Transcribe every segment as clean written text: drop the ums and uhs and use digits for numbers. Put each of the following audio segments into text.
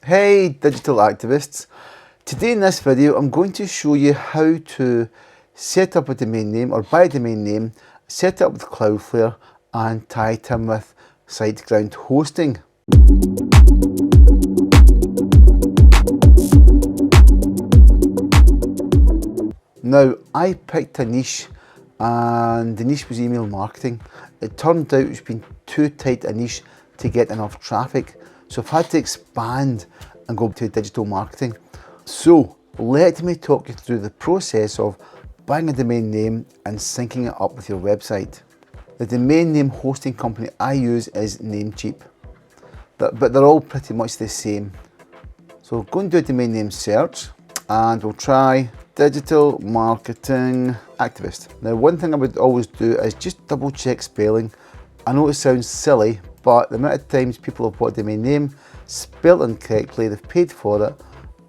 Hey digital activists, today in this video I'm going to show you how to set up a domain name or buy a domain name, set it up with Cloudflare and tie it in with SiteGround hosting. Now I picked a niche and the niche was email marketing. It turned out it's been too tight a niche to get enough traffic, so I've had to expand and go to digital marketing. So let me talk you through the process of buying a domain name and syncing it up with your website. The domain name hosting company I use is Namecheap, but they're all pretty much the same. So go and do a domain name search and we'll try digital marketing activist. Now one thing I would always do is just double check spelling. I know it sounds silly, but the amount of times people have bought a domain name, spelled incorrectly, they've paid for it,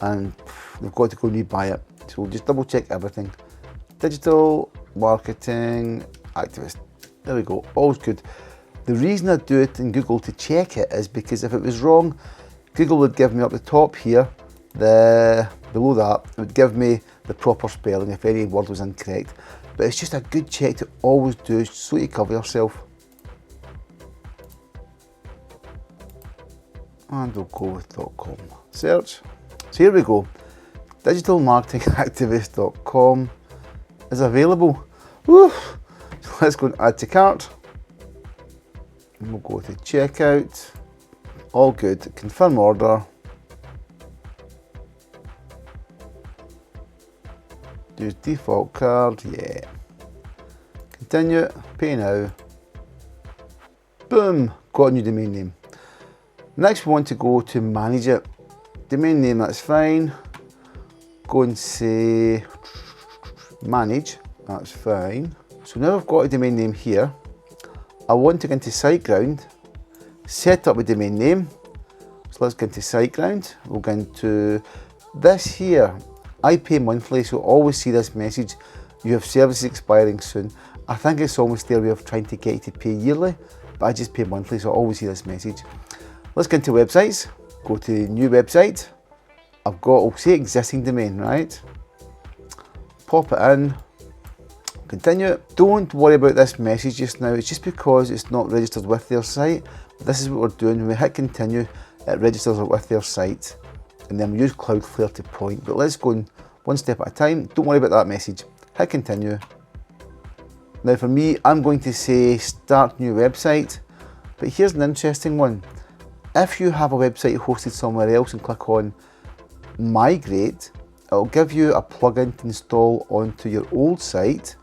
and they've got to go and rebuy it. So we'll just double check everything. Digital marketing activist. There we go, all's good. The reason I do it in Google to check it is because if it was wrong, Google would give me up the top here, below that, it would give me the proper spelling if any word was incorrect. But it's just a good check to always do so you cover yourself. And we'll go with .com. Search. So here we go. Digitalmarketingactivist.com is available. Woo. So let's go and add to cart. And we'll go to checkout. All good. Confirm order. Use default card. Yeah. Continue. Pay now. Boom. Got a new domain name. Next we want to go to manage it. Domain name, that's fine. Go and say manage, that's fine. So now I've got a domain name here. I want to go into SiteGround, set up a domain name. So let's go into SiteGround. We'll go into this here. I pay monthly, so always see this message. You have services expiring soon. I think it's almost their way of trying to get you to pay yearly, but I just pay monthly, so I always see this message. Let's go into websites, go to new website. I've got, I'll say existing domain, right? Pop it in, continue. Don't worry about this message just now, it's just because it's not registered with their site. This is what we're doing, when we hit continue, it registers it with their site. And then we use Cloudflare to point, but let's go one step at a time. Don't worry about that message, hit continue. Now for me, I'm going to say start new website, but here's an interesting one. If you have a website hosted somewhere else and click on migrate, it'll give you a plugin to install onto your old site,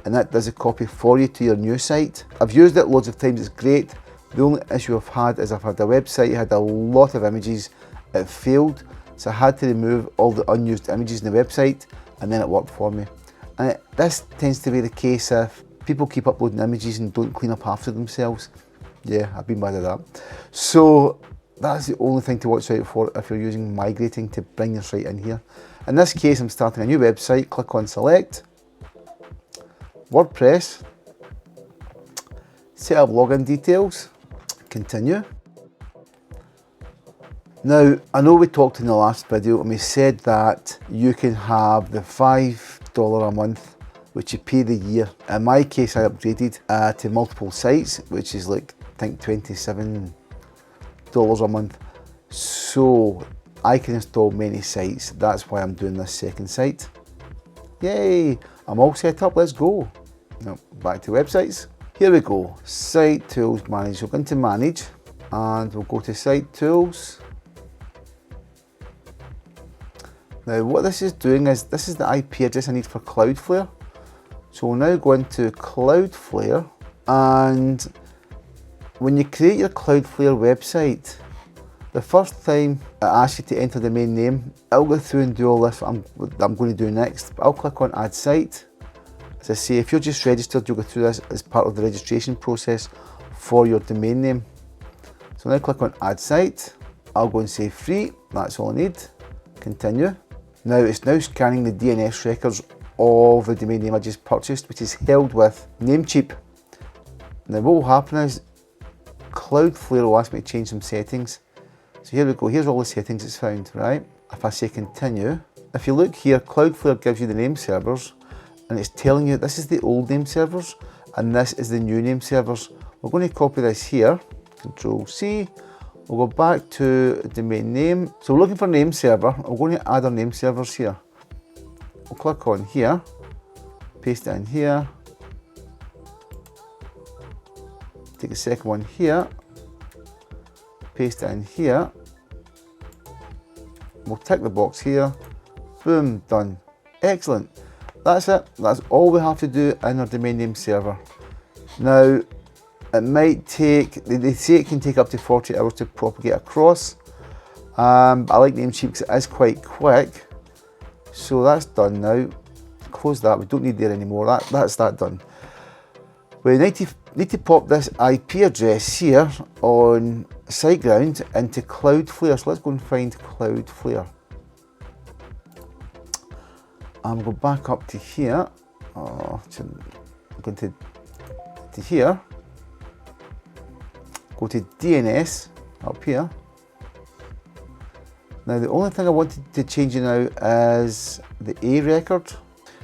and that does a copy for you to your new site. I've used it loads of times, it's great. The only issue I've had is I've had a website, it had a lot of images, it failed, so I had to remove all the unused images in the website, and then it worked for me. And this tends to be the case if people keep uploading images and don't clean up after themselves. Yeah, I've been bad at that. So that's the only thing to watch out for if you're using migrating to bring your site in here. In this case, I'm starting a new website, click on select, Wordpress, set up login details, continue. Now, I know we talked in the last video and we said that you can have the $5 a month, which you pay the year. In my case, I upgraded to multiple sites, which is like, I think $27 a month. So I can install many sites. That's why I'm doing this second site. Yay, I'm all set up, let's go. Now, back to websites. Here we go, site tools manage. We'll go into manage and we'll go to site tools. Now what this is doing is, this is the IP address I need for Cloudflare. So we'll now go into Cloudflare, and when you create your Cloudflare website, the first time it asks you to enter the domain name, I'll go through and do all this I'm going to do next. But I'll click on add site. As I say, if you're just registered, you'll go through this as part of the registration process for your domain name. So now click on add site. I'll go and say free, that's all I need. Continue. Now it's now scanning the DNS records of the domain name I just purchased, which is held with Namecheap. Now what will happen is Cloudflare will ask me to change some settings. So here we go, here's all the settings it's found, right? If I say continue, if you look here, Cloudflare gives you the name servers and it's telling you this is the old name servers and this is the new name servers. We're going to copy this here, Control C, we'll go back to domain name. So we're looking for name server, we're going to add our name servers here. We'll click on here, paste it in here, take the second one here, paste it in here, we'll tick the box here, boom, done. Excellent. That's it. That's all we have to do in our domain name server. Now, it might take, they say it can take up to 40 hours to propagate across. But I like Namecheap because it is quite quick. So that's done now. Close that, we don't need there anymore. That's that done. We need to pop this IP address here on SiteGround into Cloudflare. So let's go and find Cloudflare. And we'll go back up to here. I'm going to here. Go to DNS up here. Now the only thing I wanted to change now is the A record.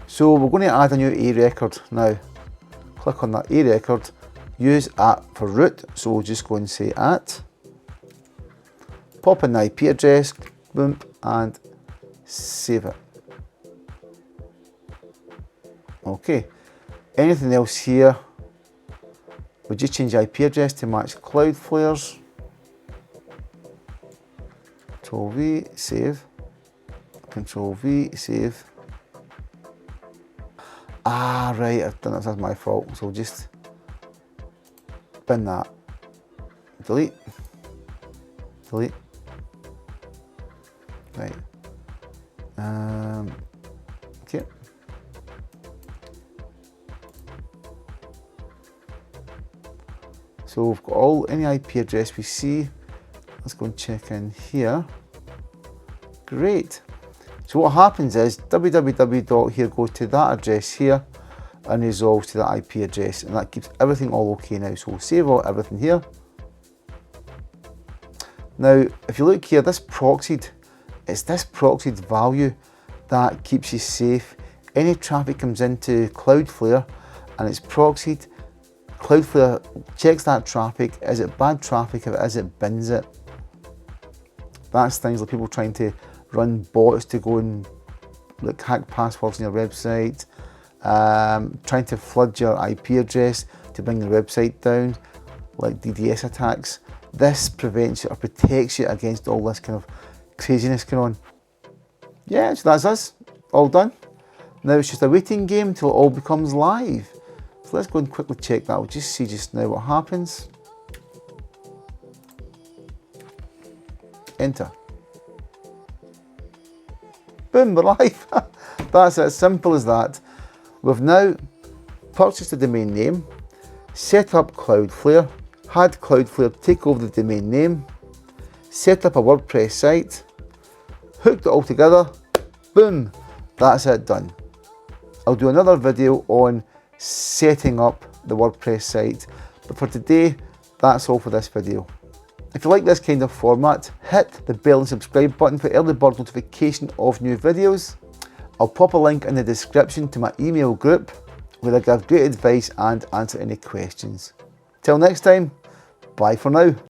So we're going to add a new A record now. Click on that A record. Use @ for root. So we'll just go and say @ pop in the IP address, boom, and save it. Okay, anything else here? We'll just change the IP address to match Cloudflare's. Control V, save. Control V, save. Ah, right, I've done that, that's my fault. So we'll just bin that. Delete. Delete. Right. Okay. So we've got any IP address we see. Let's go and check in here. Great. So what happens is www. Here goes to that address here and resolves to that IP address, and that keeps everything all okay now. So we'll save everything here. Now, if you look here, this proxied, it's this proxied value that keeps you safe. Any traffic comes into Cloudflare and it's proxied, Cloudflare checks that traffic. Is it bad traffic? If it is, it bins it. That's things like people trying to run bots to go and hack passwords on your website, trying to flood your IP address to bring the website down, like DDoS attacks. This prevents you or protects you against all this kind of craziness going on. Yeah, so that's us, all done. Now it's just a waiting game until it all becomes live. So let's go and quickly check that. We'll just see just now what happens. Enter. Boom, we're live. That's as simple as that. We've now purchased a domain name, set up Cloudflare, had Cloudflare take over the domain name, set up a WordPress site, hooked it all together, boom, that's it done. I'll do another video on setting up the WordPress site, but for today, that's all for this video. If you like this kind of format, hit the bell and subscribe button for early bird notification of new videos. I'll pop a link in the description to my email group where I give great advice and answer any questions. Till next time, bye for now.